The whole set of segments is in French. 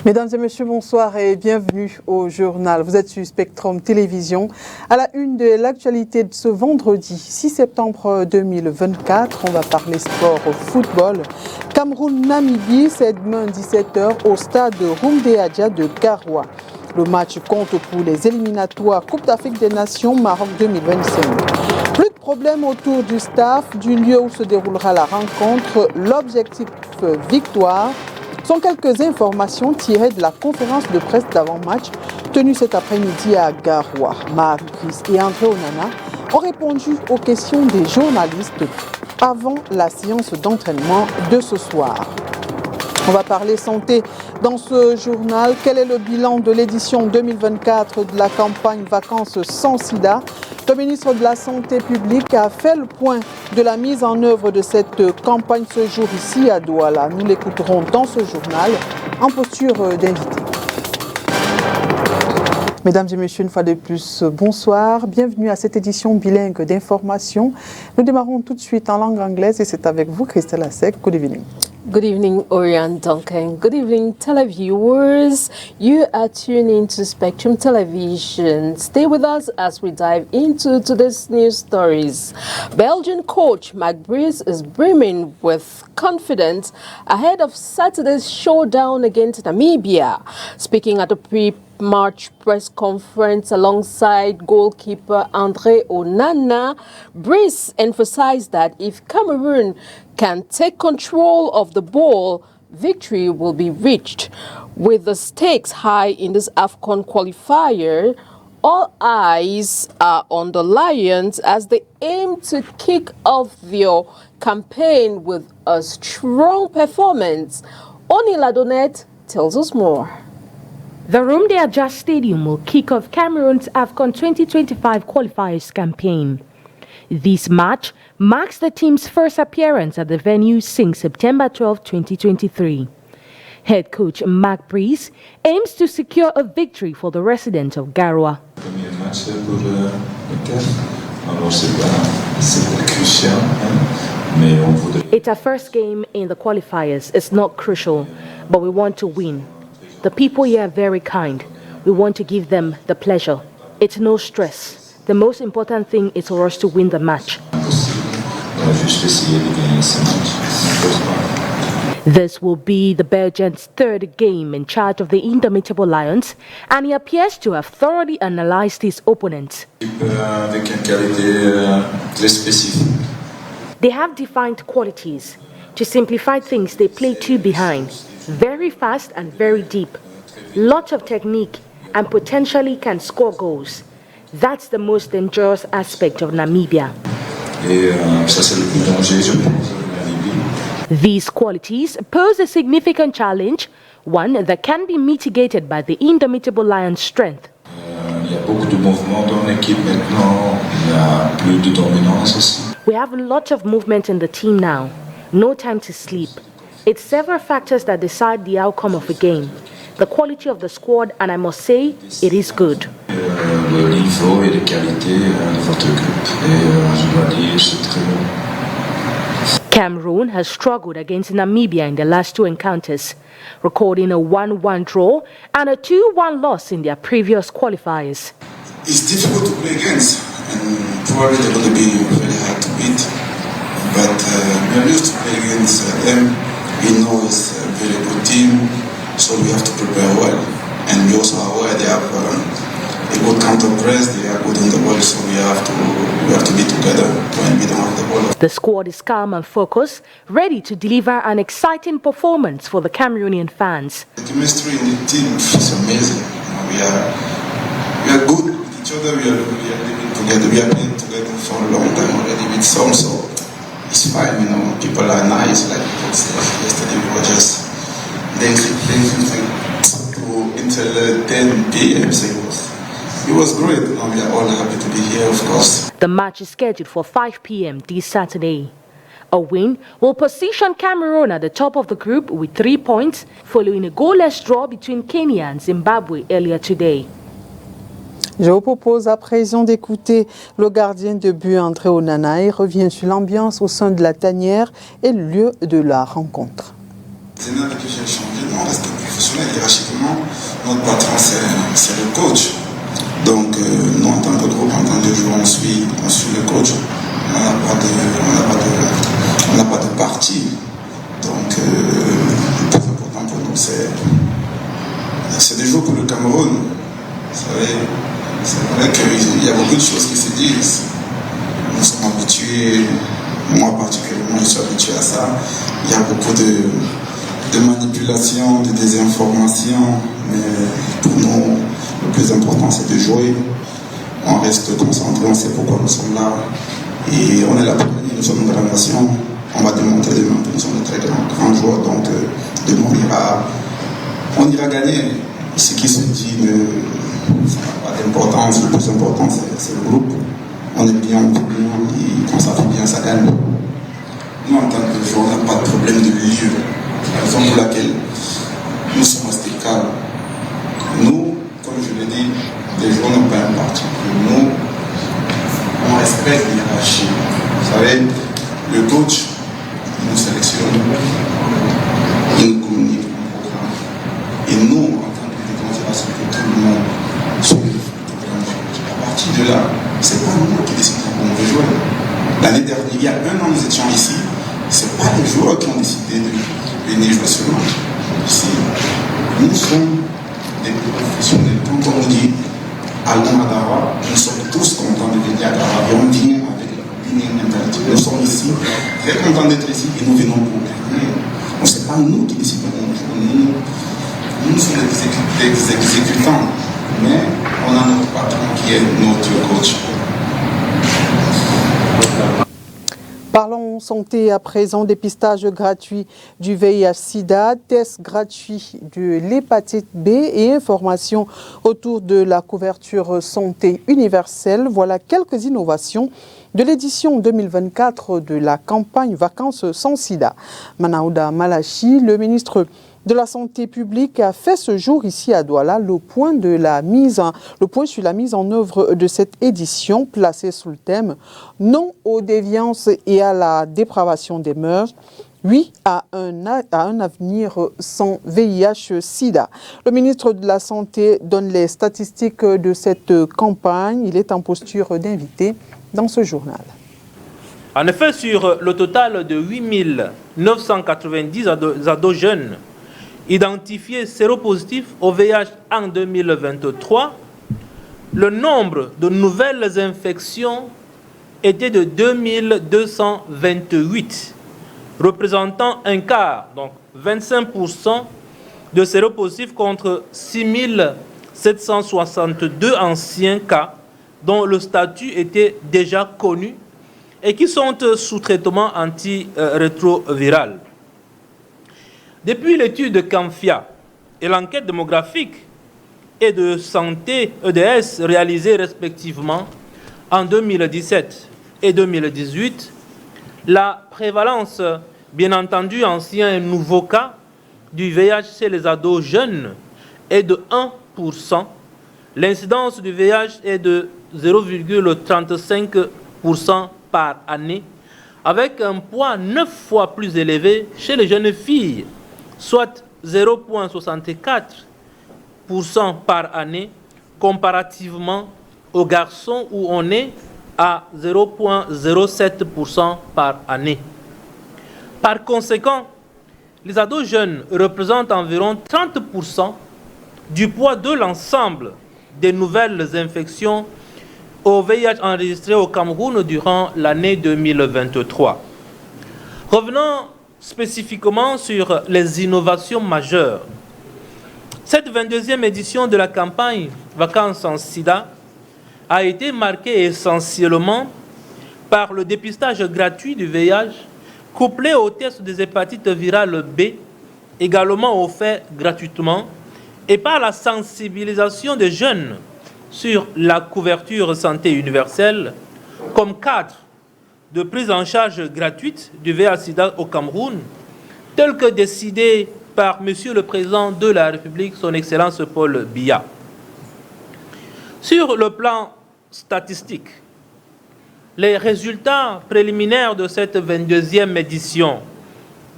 Mesdames et messieurs, bonsoir et bienvenue au journal. Vous êtes sur Spectrum Télévision. À la une de l'actualité de ce vendredi 6 septembre 2024, on va parler sport au football. Cameroun-Namibie, c'est demain 17h au stade Rumdeadja de Garoua. Le match compte pour les éliminatoires Coupe d'Afrique des Nations Maroc 2025. Plus de problèmes autour du staff, du lieu où se déroulera la rencontre. L'objectif victoire sont quelques informations tirées de la conférence de presse d'avant-match tenue cet après-midi à Garoua. Marc Brice et André Onana ont répondu aux questions des journalistes avant la séance d'entraînement de ce soir. On va parler santé dans ce journal. Quel est le bilan de l'édition 2024 de la campagne Vacances sans sida? Le ministre de la Santé publique a fait le point de la mise en œuvre de cette campagne ce jour ici à Douala. Nous l'écouterons dans ce journal en posture d'invité. Mesdames et messieurs, une fois de plus, bonsoir. Bienvenue à cette édition bilingue d'information. Nous démarrons tout de suite en langue anglaise et c'est avec vous, Christelle Asek. Good evening. Good evening, Orion Duncan. Good evening, televiewers. You are tuning to Spectrum Television. Stay with us as we dive into today's news stories. Belgian coach Marc Brice is brimming with confidence ahead of Saturday's showdown against Namibia. Speaking at a pre-match press conference alongside goalkeeper André Onana, Brice emphasized that if Cameroon can take control of the ball, victory will be reached. With the stakes high in this AFCON qualifier, all eyes are on the Lions as they aim to kick off their campaign with a strong performance. Oni Ladonet tells us more. The Rumdeadja Stadium will kick off Cameroon's AFCON 2025 qualifiers campaign. This match marks the team's first appearance at the venue since September 12, 2023. Head coach Marc Brice aims to secure a victory for the residents of Garoua. It's our first game in the qualifiers. It's not crucial, but we want to win. The people here are very kind. We want to give them the pleasure. It's no stress. The most important thing is for us to win the match. This will be the Belgians' third game in charge of the Indomitable Lions, and he appears to have thoroughly analyzed his opponents. They have defined qualities. To simplify things, they play two behind, very fast and very deep. Lots of technique and potentially can score goals. That's the most dangerous aspect of Namibia. These qualities pose a significant challenge, one that can be mitigated by the Indomitable Lion's strength. We have lots of movement in the team now. No time to sleep. It's several factors that decide the outcome of a game. The quality of the squad, and I must say, it is good. Cameroon has struggled against Namibia in the last two encounters, recording a 1-1 draw and a 2-1 loss in their previous qualifiers. It's difficult to play against, and probably they're going to be very hard to beat. But we're used to play against them. We know it's a very good team, so we have to prepare well. And we also are aware they have a good counter press, they are good on the ball, so we have to be together when we don't have the ball. The squad is calm and focused, ready to deliver an exciting performance for the Cameroonian fans. The chemistry in the team is amazing. We are good with each other, we are living together, we are playing together for a long time already with some, so it's fine, people are nice, like yesterday we were just dancing until 10 p.m. So it was great. We are all happy to be here, of course. The match is scheduled for 5 p.m. this Saturday. A win will position Cameroon at the top of the group with 3 points, following a goalless draw between Kenya and Zimbabwe earlier today. Je vous propose à présent d'écouter le gardien de but André Onana. Il revient sur l'ambiance au sein de la tanière et le lieu de la rencontre. C'est une habitude de changer, on reste professionnel. institutionnel, hiérarchiquement, notre patron, c'est le coach. Donc, nous, en tant que groupe, en tant que joueur, on suit le coach. On n'a pas de parti. Donc, le plus important pour nous, c'est de jouer pour le Cameroun. Vous savez, c'est vrai qu'il y a beaucoup de choses qui se disent. Nous sommes habitués, moi particulièrement, je suis habitué à ça. Il y a beaucoup de manipulation, de désinformation, mais pour nous, le plus important, c'est de jouer. On reste concentré, on sait pourquoi nous sommes là. Et on est là pour gagner, nous sommes une grande nation. On va démontrer demain que nous sommes de très grands joueurs. Donc, demain, on ira gagner. Ce qui se dit ça n'a pas d'importance. Le plus important, c'est le groupe. On est bien, on est bien. Et quand ça fait bien, ça gagne. Nous, en tant que joueurs, on n'a pas de problème de lieu. C'est la raison pour laquelle nous sommes restés calmes. Nous, comme je l'ai dit, les joueurs n'ont pas un parti. Nous, on respecte l'hierarchie. Vous savez, le coach, il nous sélectionne, il nous communique un programme. Et nous, en tant que déclaration que tout le monde suive le programme. À partir de là, ce n'est pas nous qui décidons où on veut jouer. L'année dernière, il y a un an, nous étions ici. Ce n'est pas les joueurs qui ont décidé de venir jouer ce match. Ici, nous sommes des professionnels. Quand on nous dit allons à Dara, nous sommes tous contents de venir à Dara et on vient avec la winning mentality. Nous sommes ici, très contents d'être ici et nous venons pour gagner. Donc ce n'est pas nous qui décidons. Nous sommes des exécutants, mais on a notre patron qui est notre coach. Parlons santé à présent, dépistage gratuit du VIH-Sida, test gratuit de l'hépatite B et informations autour de la couverture santé universelle. Voilà quelques innovations de l'édition 2024 de la campagne Vacances sans Sida. Manaouda Malachi, le ministre de la Santé publique, a fait ce jour ici à Douala le point sur la mise en œuvre de cette édition placée sous le thème « Non aux déviances et à la dépravation des mœurs ». Oui à un avenir sans VIH-Sida. Le ministre de la Santé donne les statistiques de cette campagne. Il est en posture d'invité dans ce journal. En effet, sur le total de 8 990 ados jeunes identifiés séropositifs au VIH en 2023, le nombre de nouvelles infections était de 2228, représentant un quart, donc 25% de séropositifs contre 6762 anciens cas dont le statut était déjà connu et qui sont sous traitement antirétroviral. Depuis l'étude CAMFIA et l'enquête démographique et de santé EDS réalisée respectivement en 2017 et 2018, la prévalence, bien entendu, anciens et nouveaux cas du VIH chez les ados jeunes est de 1%. L'incidence du VIH est de 0,35% par année, avec un poids 9 fois plus élevé chez les jeunes filles, soit 0,64% par année, comparativement aux garçons où on est à 0,07% par année. Par conséquent, les ados jeunes représentent environ 30% du poids de l'ensemble des nouvelles infections au VIH enregistrées au Cameroun durant l'année 2023. Revenons spécifiquement sur les innovations majeures. Cette 22e édition de la campagne Vacances sans Sida a été marquée essentiellement par le dépistage gratuit du VIH, couplé au test des hépatites virales B, également offert gratuitement, et par la sensibilisation des jeunes sur la couverture santé universelle comme cadre de prise en charge gratuite du VIH-Sida au Cameroun, tel que décidé par Monsieur le Président de la République, son Excellence Paul Biya. Sur le plan statistique, les résultats préliminaires de cette 22e édition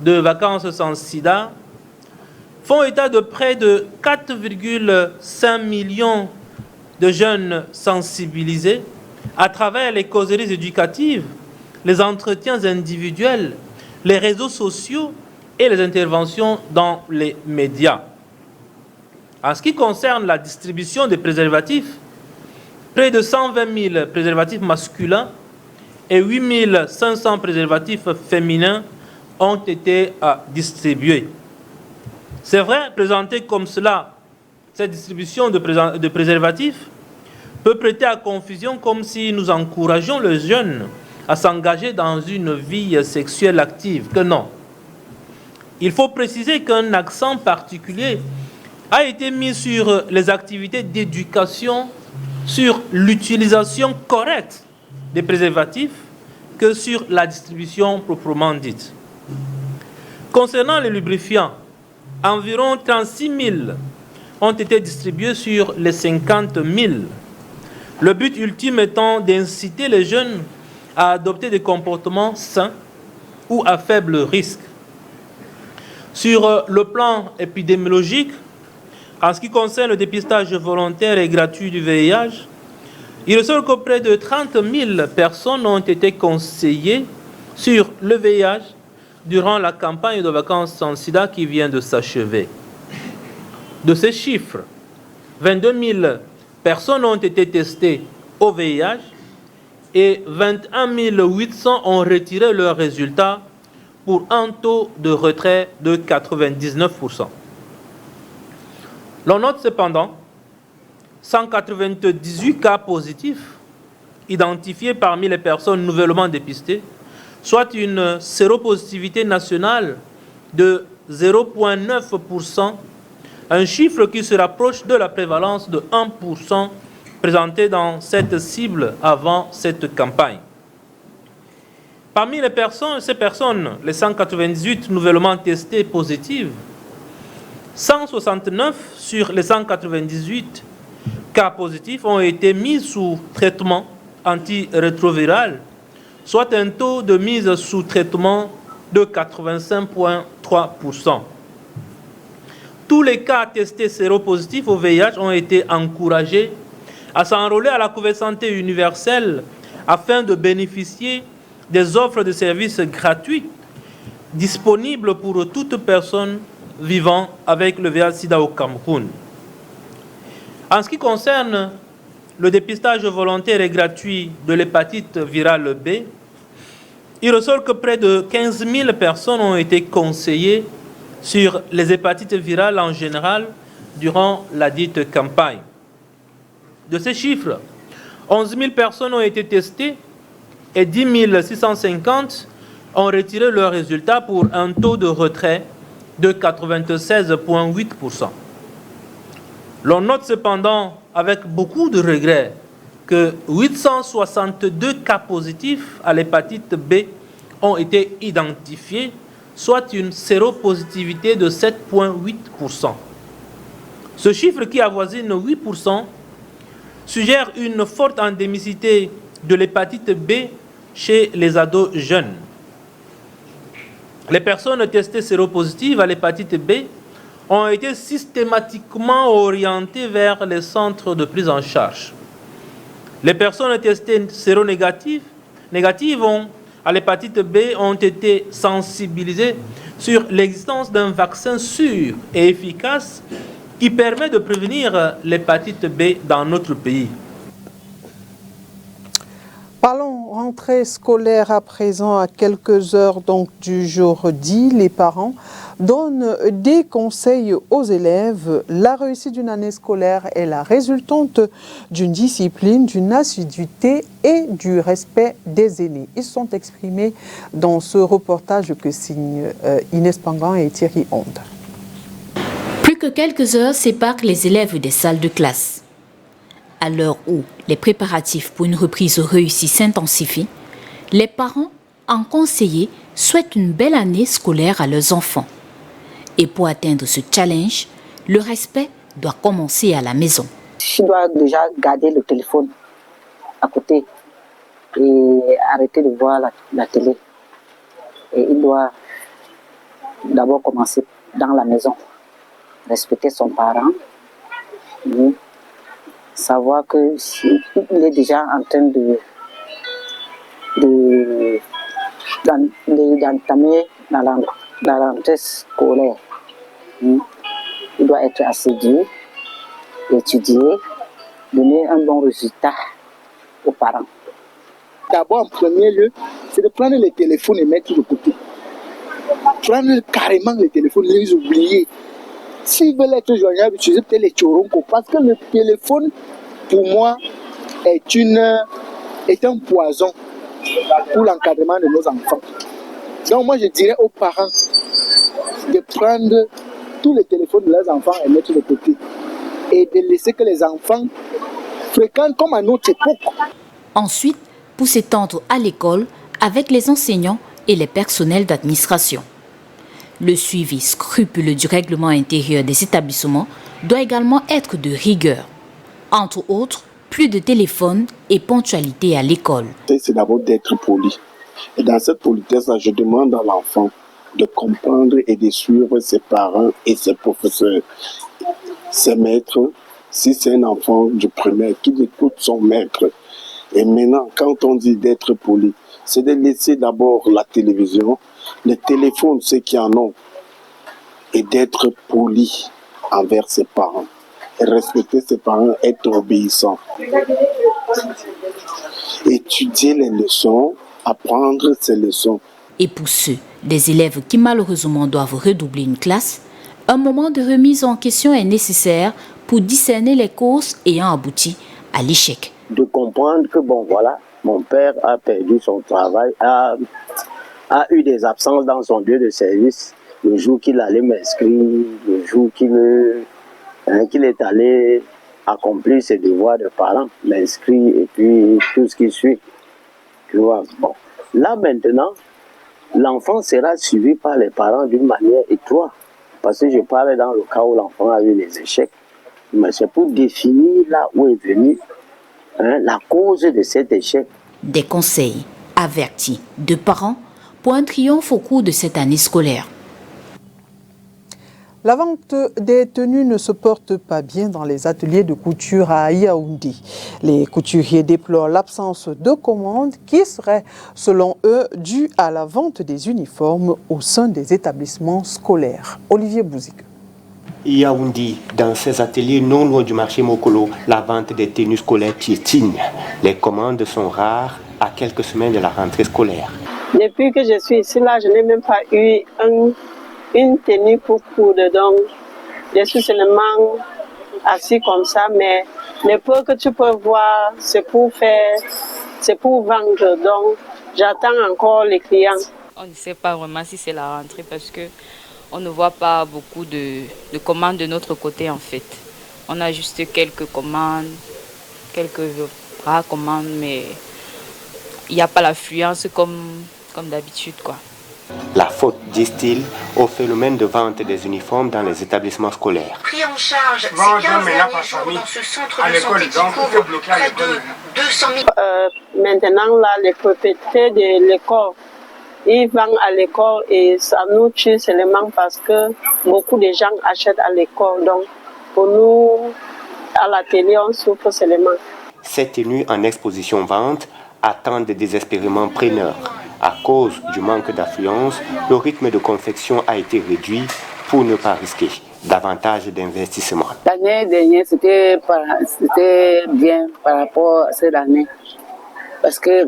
de Vacances sans Sida font état de près de 4,5 millions de jeunes sensibilisés à travers les causeries éducatives, les entretiens individuels, les réseaux sociaux et les interventions dans les médias. En ce qui concerne la distribution des préservatifs, près de 120 000 préservatifs masculins et 8 500 préservatifs féminins ont été distribués. C'est vrai, présenté comme cela, cette distribution de préservatifs peut prêter à confusion comme si nous encourageons les jeunes à s'engager dans une vie sexuelle active, que non. Il faut préciser qu'un accent particulier a été mis sur les activités d'éducation, sur l'utilisation correcte des préservatifs, que sur la distribution proprement dite. Concernant les lubrifiants, environ 36 000 ont été distribués sur les 50 000. Le but ultime étant d'inciter les jeunes à adopter des comportements sains ou à faible risque. Sur le plan épidémiologique, en ce qui concerne le dépistage volontaire et gratuit du VIH, il ressort que près de 30 000 personnes ont été conseillées sur le VIH durant la campagne de vacances sans sida qui vient de s'achever. De ces chiffres, 22 000 personnes ont été testées au VIH et 21 800 ont retiré leurs résultats pour un taux de retrait de 99%. L'on note cependant 198 cas positifs identifiés parmi les personnes nouvellement dépistées, soit une séropositivité nationale de 0,9%, un chiffre qui se rapproche de la prévalence de 1% présentée dans cette cible avant cette campagne. Parmi ces personnes, les 198 nouvellement testées positives, 169 sur les 198 cas positifs ont été mis sous traitement antirétroviral, soit un taux de mise sous traitement de 85,3%. Tous les cas testés séropositifs au VIH ont été encouragés à s'enrôler à la couverture santé universelle afin de bénéficier des offres de services gratuites disponibles pour toute personne vivant avec le VIH-Sida au Cameroun. En ce qui concerne le dépistage volontaire et gratuit de l'hépatite virale B, il ressort que près de 15 000 personnes ont été conseillées sur les hépatites virales en général durant la dite campagne. De ces chiffres, 11 000 personnes ont été testées et 10 650 ont retiré leurs résultats pour un taux de retrait de 96,8%. L'on note cependant avec beaucoup de regret que 862 cas positifs à l'hépatite B ont été identifiés, soit une séropositivité de 7,8%. Ce chiffre qui avoisine 8% suggère une forte endémicité de l'hépatite B chez les ados jeunes. Les personnes testées séropositives à l'hépatite B ont été systématiquement orientées vers les centres de prise en charge. Les personnes testées séronégatives à l'hépatite B ont été sensibilisées sur l'existence d'un vaccin sûr et efficace qui permet de prévenir l'hépatite B dans notre pays. Parlons rentrée scolaire à présent, à quelques heures donc du jour dit. Les parents donnent des conseils aux élèves. La réussite d'une année scolaire est la résultante d'une discipline, d'une assiduité et du respect des aînés. Ils sont exprimés dans ce reportage que signent Inès Pangan et Thierry Onde. Plus que quelques heures séparent les élèves des salles de classe. À l'heure où les préparatifs pour une reprise réussie s'intensifient, les parents, en conseillers, souhaitent une belle année scolaire à leurs enfants. Et pour atteindre ce challenge, le respect doit commencer à la maison. Je dois déjà garder le téléphone à côté et arrêter de voir la télé. Et il doit d'abord commencer dans la maison. respecter son parent, savoir que s'il est déjà en train d'entamer la rentrée scolaire. Il doit être assidu, étudier, donner un bon résultat aux parents. D'abord, en premier lieu, c'est de prendre les téléphones et mettre de côté. Prendre carrément les téléphones, les oublier. S'ils veulent être joignables, utiliser peut-être les choronko. Parce que le téléphone, pour moi, est un poison pour l'encadrement de nos enfants. Donc moi, je dirais aux parents de prendre tous les téléphones de leurs enfants et mettre de côté. Et de laisser que les enfants fréquentent comme à notre époque. Ensuite, pour s'étendre à l'école avec les enseignants et les personnels d'administration. Le suivi scrupuleux du règlement intérieur des établissements doit également être de rigueur. Entre autres, plus de téléphone et ponctualité à l'école. C'est d'abord d'être poli. Et dans cette politesse-là, je demande à l'enfant de comprendre et de suivre ses parents et ses professeurs, ses maîtres. Si c'est un enfant du primaire, qu'il écoute son maître. Et maintenant, quand on dit d'être poli, c'est de laisser d'abord la télévision, les téléphones, ceux qui en ont, et d'être poli envers ses parents. Et respecter ses parents, être obéissant. Étudier les leçons, apprendre ces leçons. Et pour ceux des élèves qui malheureusement doivent redoubler une classe, un moment de remise en question est nécessaire pour discerner les causes ayant abouti à l'échec. De comprendre que bon voilà, mon père a perdu son travail, a eu des absences dans son lieu de service le jour qu'il allait m'inscrire, le jour qu'il est allé accomplir ses devoirs de parent, m'inscrire et puis tout ce qui suit. Tu vois, bon. Là maintenant, l'enfant sera suivi par les parents d'une manière étroite. Parce que je parle dans le cas où l'enfant a eu des échecs, mais c'est pour définir là où est venue la cause de cet échec. Des conseils avertis de parents pour un triomphe au cours de cette année scolaire. La vente des tenues ne se porte pas bien dans les ateliers de couture à Yaoundé. Les couturiers déplorent l'absence de commandes qui serait, selon eux, due à la vente des uniformes au sein des établissements scolaires. Olivier Bouzik. Yaoundé, dans ces ateliers non loin du marché Mokolo, la vente des tenues scolaires piétine. Les commandes sont rares à quelques semaines de la rentrée scolaire. Depuis que je suis ici, là, je n'ai même pas eu une tenue pour coudre. Donc, je suis seulement assis comme ça, mais le peu que tu peux voir, c'est pour vendre. Donc, j'attends encore les clients. On ne sait pas vraiment si c'est la rentrée parce que on ne voit pas beaucoup de commandes de notre côté en fait. On a juste quelques commandes, quelques rares commandes, mais il n'y a pas l'affluence comme d'habitude, quoi. La faute, disent-ils, au phénomène de vente des uniformes dans les établissements scolaires. Pris en charge ces 15 derniers jours dans ce centre de santé qui couvre près de 200 000... Maintenant, là, les propriétaires de l'école, ils vendent à l'école et ça nous tue seulement parce que beaucoup de gens achètent à l'école. Donc, pour nous, à la télé, on souffre seulement. Ces tenues en exposition-vente attendent désespérément preneurs. À cause du manque d'affluence, le rythme de confection a été réduit pour ne pas risquer davantage d'investissement. L'année dernière, c'était bien par rapport à cette année. Parce que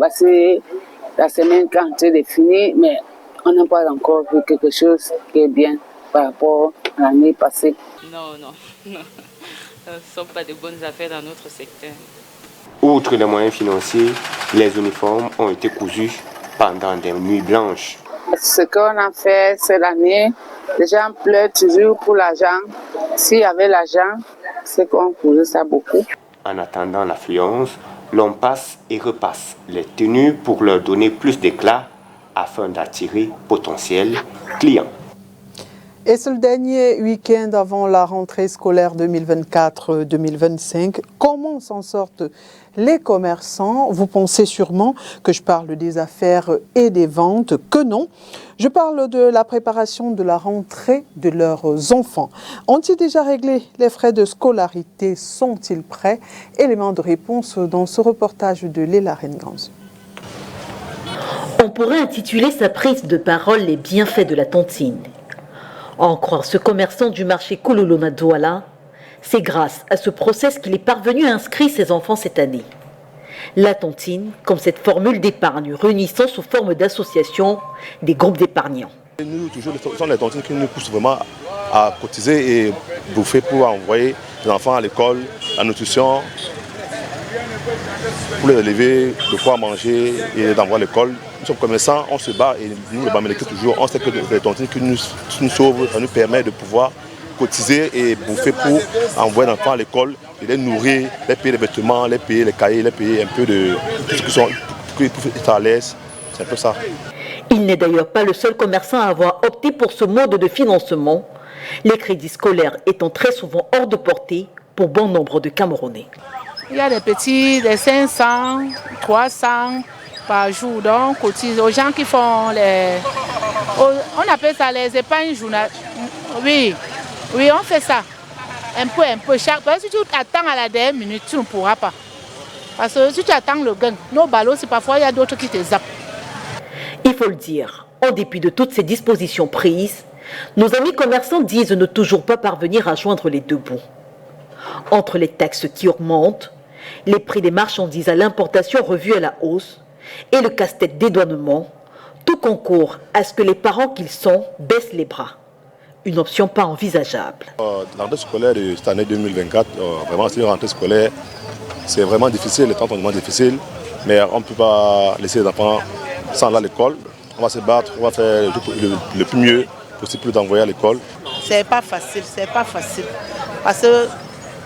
la semaine quand elle est finie, mais on n'a pas encore vu quelque chose qui est bien par rapport à l'année passée. Non. Ce ne sont pas de bonnes affaires dans notre secteur. Outre les moyens financiers, les uniformes ont été cousus pendant des nuits blanches. Ce qu'on a fait cette année, les gens pleurent toujours pour l'argent. S'il y avait l'argent, c'est qu'on cousait ça beaucoup. En attendant l'affluence, l'on passe et repasse les tenues pour leur donner plus d'éclat afin d'attirer potentiels clients. Et c'est le dernier week-end avant la rentrée scolaire 2024-2025. Comment s'en sortent les commerçants? Vous pensez sûrement que je parle des affaires et des ventes, que non. Je parle de la préparation de la rentrée de leurs enfants. Ont-ils déjà réglé les frais de scolarité? Sont-ils prêts? Élément de réponse dans ce reportage de Léla Rengans. On pourrait intituler sa prise de parole les bienfaits de la tontine. À en croire ce commerçant du marché Kouloulouna Douala, c'est grâce à ce process qu'il est parvenu à inscrire ses enfants cette année. La tontine, comme cette formule d'épargne réunissant sous forme d'association des groupes d'épargnants. Nous, toujours, ce sont les tontines qui nous poussent vraiment à cotiser et bouffer pour envoyer les enfants à l'école, la nutrition, pour les élever, de quoi manger et d'envoyer à l'école. Nous sommes commerçants, on se bat et nous, le Bamileke, toujours, on sait que les tontines qui nous sauvent, ça nous permet de pouvoir cotiser et bouffer pour envoyer les enfants à l'école et les nourrir, les payer les vêtements, les payer les cahiers, les payer un peu de tout ce qui sont pour être à l'aise. C'est un peu ça. Il n'est d'ailleurs pas le seul commerçant à avoir opté pour ce mode de financement, les crédits scolaires étant très souvent hors de portée pour bon nombre de Camerounais. Il y a des petits, des 500, 300 par jour. Donc, on cotise aux gens qui font les... On appelle ça les épargnes journalières. Oui, on fait ça. Un peu. Parce que si tu attends à la dernière minute, tu ne pourras pas. Parce que si tu attends le gain, nos ballots, c'est parfois il y a d'autres qui te zappent. Il faut le dire, en dépit de toutes ces dispositions prises, nos amis commerçants disent ne toujours pas parvenir à joindre les deux bouts. Entre les taxes qui augmentent, les prix des marchandises à l'importation revus à la hausse et le casse-tête dédouanement, tout concourt à ce que les parents qu'ils sont baissent les bras. Une option pas envisageable. La rentrée scolaire de cette année 2024, vraiment c'est une rentrée scolaire, c'est vraiment difficile, les temps sont vraiment difficiles, mais on ne peut pas laisser les enfants sans aller à l'école. On va se battre, on va faire le plus mieux possible pour les envoyer à l'école. C'est pas facile. Parce que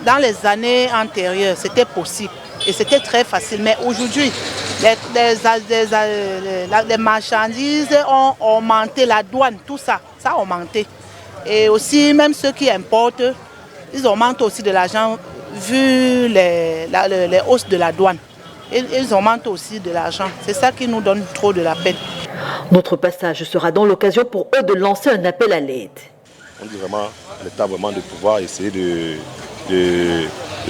dans les années antérieures, c'était possible et c'était très facile. Mais aujourd'hui, les marchandises ont augmenté, la douane, tout ça, ça a augmenté. Et aussi, même ceux qui importent, ils augmentent aussi de l'argent vu les hausses de la douane. Ils augmentent aussi de l'argent. C'est ça qui nous donne trop de la peine. Notre passage sera donc l'occasion pour eux de lancer un appel à l'aide. On dit vraiment à l'État vraiment de pouvoir essayer de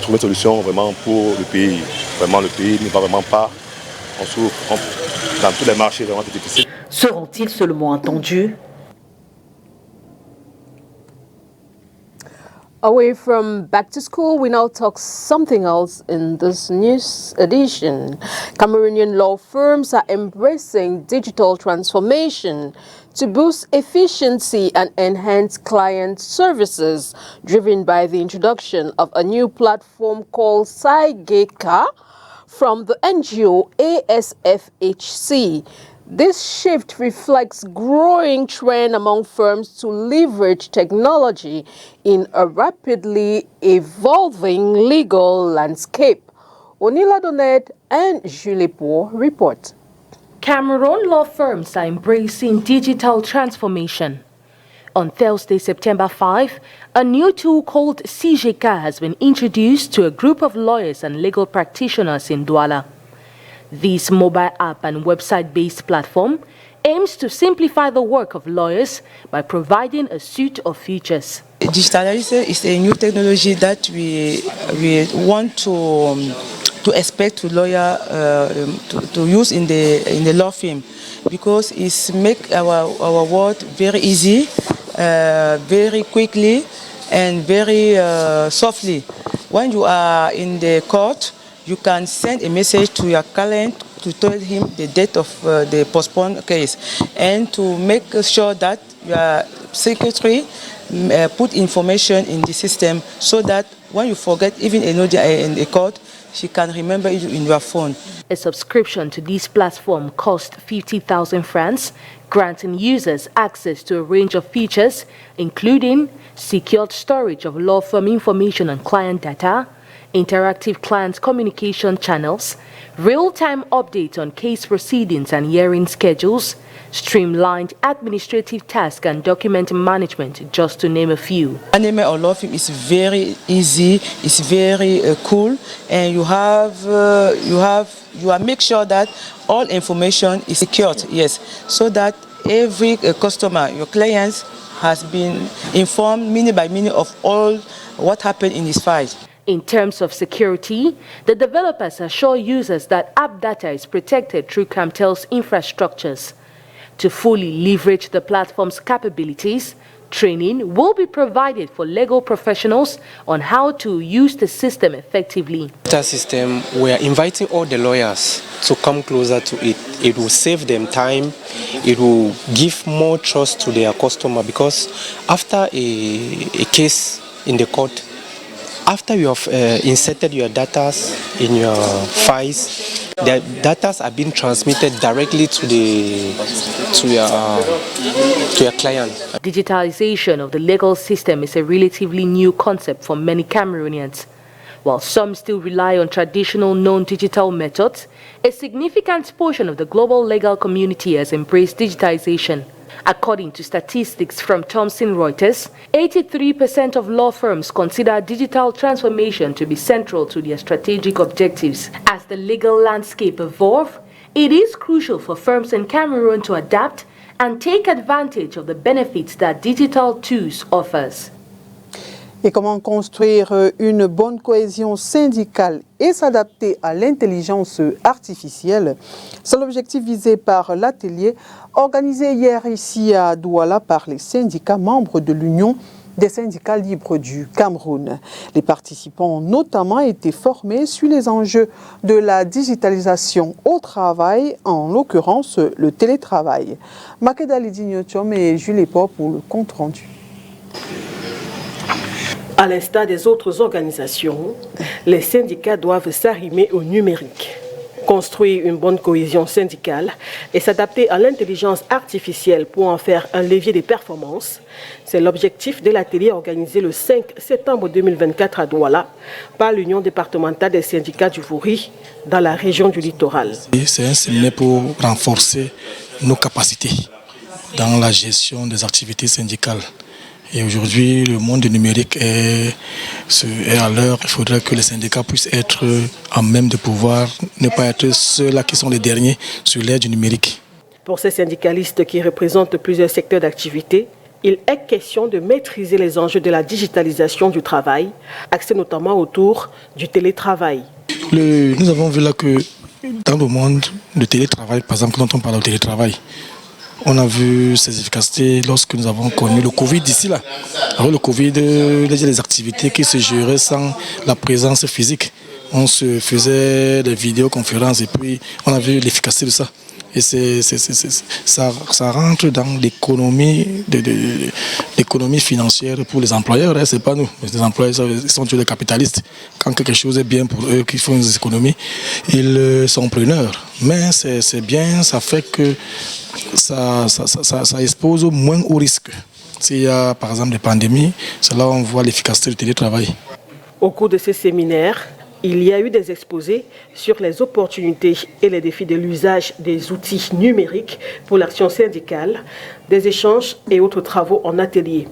trouver une solution vraiment pour le pays. Vraiment, le pays ne va vraiment pas. On souffre dans tous les marchés, vraiment c'est difficile. Seront-ils seulement entendus? Away from back to school, we now talk something else in this news edition. Cameroonian law firms are embracing digital transformation to boost efficiency and enhance client services, driven by the introduction of a new platform called Saigeka from the NGO ASFHC. This shift reflects growing trend among firms to leverage technology in a rapidly evolving legal landscape. Onila Donet and Julie Poor report. Cameroon law firms are embracing digital transformation. On Thursday, September 5, a new tool called Saigeka has been introduced to a group of lawyers and legal practitioners in Douala. This mobile app and website-based platform aims to simplify the work of lawyers by providing a suite of features. Digitalization is a new technology that we want to expect to lawyer to use in the law firm, because it make our work very easy, very quickly, and very softly. When you are in the court, you can send a message to your client to tell him the date of the postponed case, and to make sure that your secretary put information in the system so that when you forget even in the court, she can remember you in your phone. A subscription to this platform costs 50,000 francs, granting users access to a range of features, including secured storage of law firm information and client data, interactive client communication channels, real-time updates on case proceedings and hearing schedules, streamlined administrative tasks and document management, just to name a few. Anime or law firm is very easy, it's very cool, and you make sure that all information is secured, yes, so that every customer, your clients, has been informed minute by minute of all what happened in his files. In terms of security, the developers assure users that app data is protected through Camtel's infrastructures. To fully leverage the platform's capabilities, training will be provided for legal professionals on how to use the system effectively. Data system, we are inviting all the lawyers to come closer to it. It will save them time. It will give more trust to their customer, because after a case in the court, after you have inserted your data in your files, the data are being transmitted directly to your client. Digitalization of the legal system is a relatively new concept for many Cameroonians. While some still rely on traditional known digital methods, a significant portion of the global legal community has embraced digitization. According to statistics from Thomson Reuters, 83% of law firms consider digital transformation to be central to their strategic objectives. As the legal landscape evolves, it is crucial for firms in Cameroon to adapt and take advantage of the benefits that digital tools offers. Et comment construire une bonne cohésion syndicale et s'adapter à l'intelligence artificielle? C'est l'objectif visé par l'atelier organisé hier ici à Douala par les syndicats membres de l'Union des syndicats libres du Cameroun. Les participants ont notamment été formés sur les enjeux de la digitalisation au travail, en l'occurrence le télétravail. Makeda Lidignotiom et Julie Pop pour le compte rendu. À l'instar des autres organisations, les syndicats doivent s'arrimer au numérique, construire une bonne cohésion syndicale et s'adapter à l'intelligence artificielle pour en faire un levier de performance. C'est l'objectif de l'atelier organisé le 5 septembre 2024 à Douala par l'Union départementale des syndicats du Vouri dans la région du littoral. C'est un séminaire pour renforcer nos capacités dans la gestion des activités syndicales. Et aujourd'hui, le monde numérique est à l'heure. Il faudrait que les syndicats puissent être à même de pouvoir ne pas être ceux-là qui sont les derniers sur l'ère du numérique. Pour ces syndicalistes qui représentent plusieurs secteurs d'activité, il est question de maîtriser les enjeux de la digitalisation du travail, axés notamment autour du télétravail. Nous avons vu là que dans le monde, le télétravail, par exemple, quand on parle de télétravail, on a vu ses efficacités lorsque nous avons connu le Covid ici là. Avec le Covid, il y a des activités qui se géraient sans la présence physique. On se faisait des vidéoconférences et puis on a vu l'efficacité de ça. Et ça rentre dans l'économie financière pour les employeurs. Hein, c'est pas nous. Les employeurs sont tous des capitalistes. Quand quelque chose est bien pour eux, qui font des économies, ils sont preneurs. Mais c'est bien, ça fait que ça expose moins au risque. S'il y a par exemple des pandémies, c'est là où on voit l'efficacité du télétravail. Au cours de ces séminaires, il y a eu des exposés sur les opportunités et les défis de l'usage des outils numériques pour l'action syndicale, des échanges et autres travaux en atelier.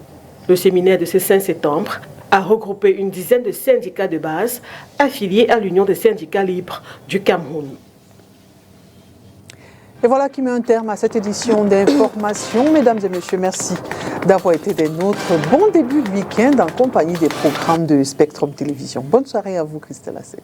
Le séminaire de ce 5 septembre a regroupé une dizaine de syndicats de base affiliés à l'Union des syndicats libres du Cameroun. Et voilà qui met un terme à cette édition d'information. Mesdames et messieurs, merci d'avoir été des nôtres. Bon début de week-end en compagnie des programmes de Spectrum Télévision. Bonne soirée à vous, Christelle Asek.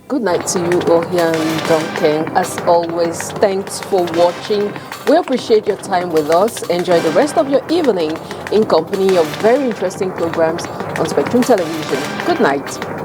Good night to you, Ohian Duncan. As always, thanks for watching. We appreciate your time with us. Enjoy the rest of your evening in company of very interesting programs on Spectrum Television. Good night.